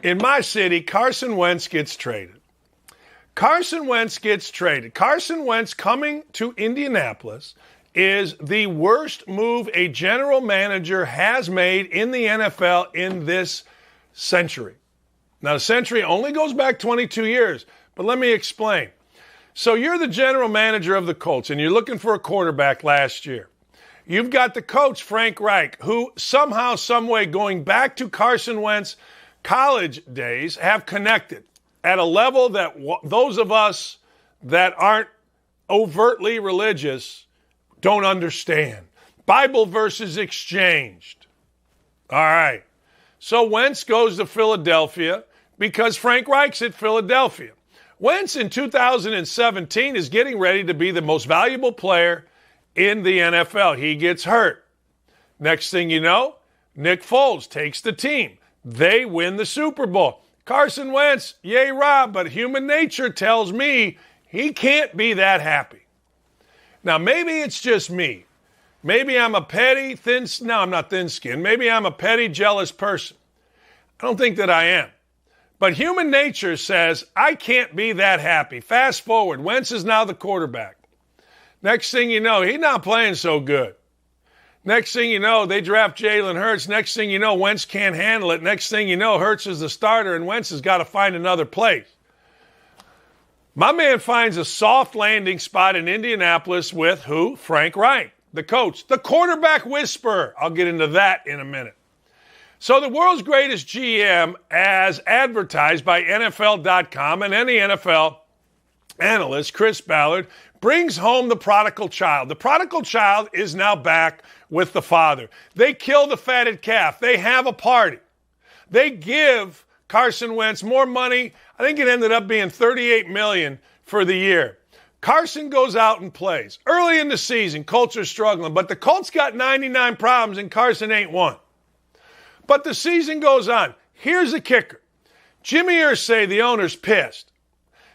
In my city, Carson Wentz gets traded. Carson Wentz gets traded. Carson Wentz coming to Indianapolis is the worst move a general manager has made in the NFL in this century. Now, the century only goes back 22 years, but let me explain. So you're the general manager of the Colts, and you're looking for a quarterback last year. You've got the coach, Frank Reich, who somehow, someway, going back to Carson Wentz college days, have connected at a level that those of us that aren't overtly religious don't understand. Bible verses exchanged. All right. So Wentz goes to Philadelphia because Frank Reich's at Philadelphia. Wentz in 2017 is getting ready to be the most valuable player in the NFL. He gets hurt. Next thing you know, Nick Foles takes the team. They win the Super Bowl. Carson Wentz, yay, Rob, but human nature tells me he can't be that happy. Now, maybe it's just me. Maybe I'm a petty, I'm not thin-skinned. Maybe I'm a petty, jealous person. I don't think that I am. But human nature says I can't be that happy. Fast forward, Wentz is now the quarterback. Next thing you know, he's not playing so good. Next thing you know, they draft Jalen Hurts. Next thing you know, Wentz can't handle it. Next thing you know, Hurts is the starter, and Wentz has got to find another place. My man finds a soft landing spot in Indianapolis with who? Frank Reich, the coach, the quarterback whisperer. I'll get into that in a minute. So the world's greatest GM, as advertised by NFL.com and any NFL analyst, Chris Ballard, brings home the prodigal child. The prodigal child is now back with the father. They kill the fatted calf. They have a party. They give Carson Wentz more money. I think it ended up being $38 million for the year. Carson goes out and plays. Early in the season, Colts are struggling, but the Colts got 99 problems and Carson ain't one. But the season goes on. Here's the kicker. Jimmy Irsay, the owner's pissed.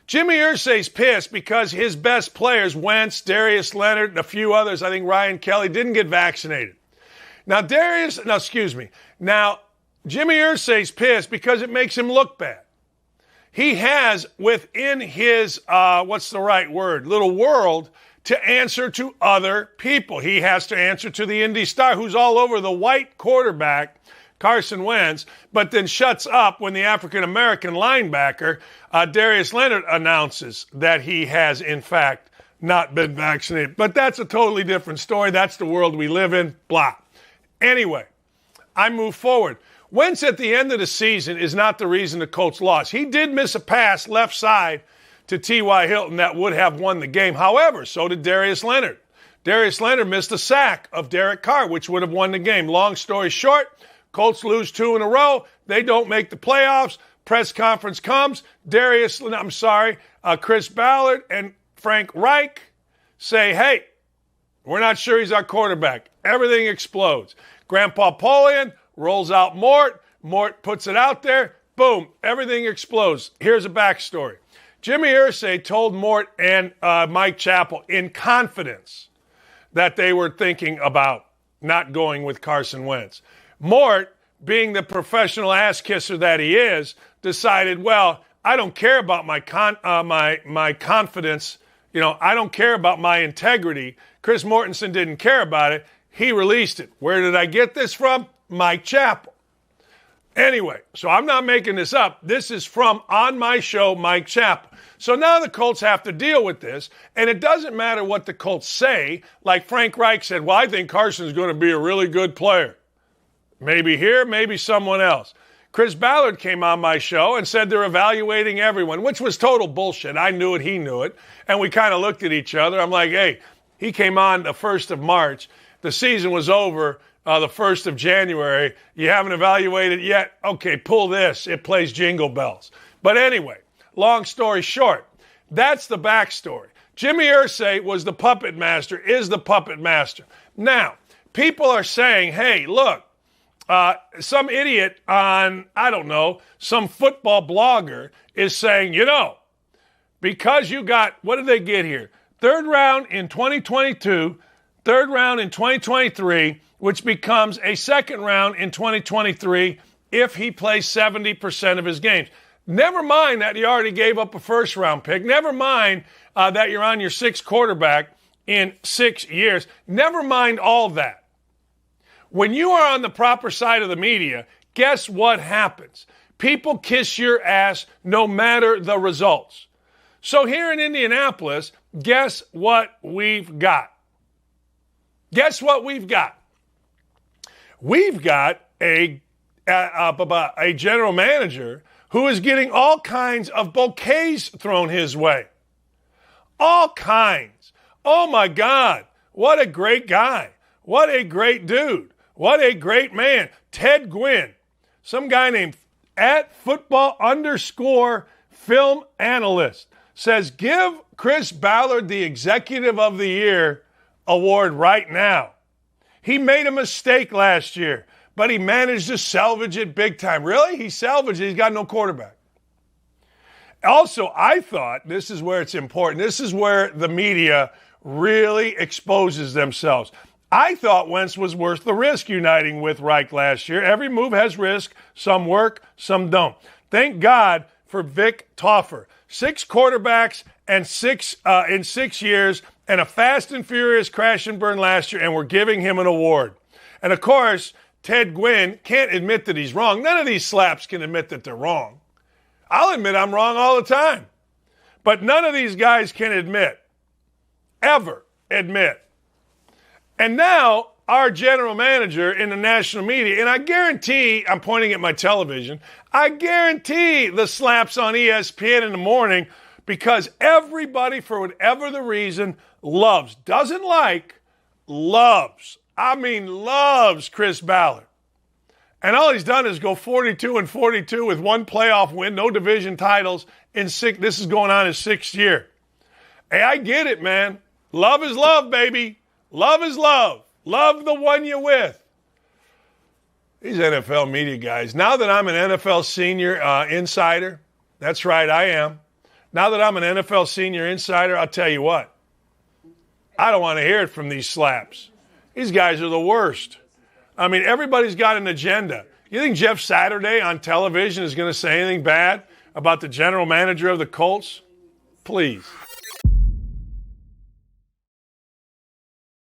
Jimmy Irsay's pissed because his best players, Wentz, Darius Leonard, and a few others, I think Ryan Kelly, didn't get vaccinated. Now, Jimmy Irsay's pissed because it makes him look bad. He has within his, little world to answer to other people. He has to answer to the Indy star who's all over the white quarterback, Carson Wentz, but then shuts up when the African-American linebacker, Darius Leonard, announces that he has, in fact, not been vaccinated. But that's a totally different story. That's the world we live in, blah. Anyway, I move forward. Wentz at the end of the season is not the reason the Colts lost. He did miss a pass left side to T.Y. Hilton that would have won the game. However, so did Darius Leonard. Darius Leonard missed a sack of Derek Carr, which would have won the game. Long story short, Colts lose 2 in a row. They don't make the playoffs. Press conference comes. Chris Ballard and Frank Reich say, hey, we're not sure he's our quarterback. Everything explodes. Grandpa Polian rolls out Mort. Mort puts it out there. Boom. Everything explodes. Here's a backstory. Jimmy Irsay told Mort and Mike Chappell in confidence that they were thinking about not going with Carson Wentz. Mort, being the professional ass kisser that he is, decided, well, I don't care about my confidence. I don't care about my integrity. Chris Mortensen didn't care about it. He released it. Where did I get this from? Mike Chappell. Anyway, so I'm not making this up. This is from on my show, Mike Chappell. So now the Colts have to deal with this, and it doesn't matter what the Colts say. Like Frank Reich said, well, I think Carson's going to be a really good player. Maybe here, maybe someone else. Chris Ballard came on my show and said they're evaluating everyone, which was total bullshit. I knew it, he knew it. And we kind of looked at each other. I'm like, hey, he came on the 1st of March. The season was over the 1st of January. You haven't evaluated yet? Okay, pull this. It plays Jingle Bells. But anyway, long story short, that's the backstory. Jimmy Irsay was the puppet master, is the puppet master. Now, people are saying, hey, look, some idiot on, some football blogger is saying, because you got, what did they get here? 3rd round in 2022, 3rd round in 2023, which becomes a 2nd round in 2023 if he plays 70% of his games. Never mind that he already gave up a first-round pick. Never mind that you're on your sixth quarterback in 6 years. Never mind all that. When you are on the proper side of the media, guess what happens? People kiss your ass no matter the results. So here in Indianapolis, guess what we've got? Guess what we've got? We've got a general manager who is getting all kinds of bouquets thrown his way. All kinds. Oh, my God. What a great guy. What a great dude. What a great man. Ted Gwynn, some guy named @football_film analyst, says give Chris Ballard the Executive of the Year award right now. He made a mistake last year, but he managed to salvage it big time. Really? He salvaged it. He's got no quarterback. Also, I thought, this is where it's important, this is where the media really exposes themselves. I thought Wentz was worth the risk uniting with Reich last year. Every move has risk. Some work, some don't. Thank God for Vic Toffer. 6 quarterbacks and in 6 years and a fast and furious crash and burn last year, and we're giving him an award. And, of course, Ted Gwynn can't admit that he's wrong. None of these slaps can admit that they're wrong. I'll admit I'm wrong all the time. But none of these guys can ever admit. And now our general manager in the national media, and I guarantee, I'm pointing at my television, I guarantee the slaps on ESPN in the morning because everybody, for whatever the reason, loves Chris Ballard. And all he's done is go 42-42 with 1 playoff win, no division titles in 6. This is going on his 6th year. Hey, I get it, man. Love is love, baby. Love is love. Love the one you're with. These NFL media guys. Now that I'm an NFL senior insider, that's right, I am. Now that I'm an NFL senior insider, I'll tell you what. I don't want to hear it from these slaps. These guys are the worst. I mean, everybody's got an agenda. You think Jeff Saturday on television is going to say anything bad about the general manager of the Colts? Please.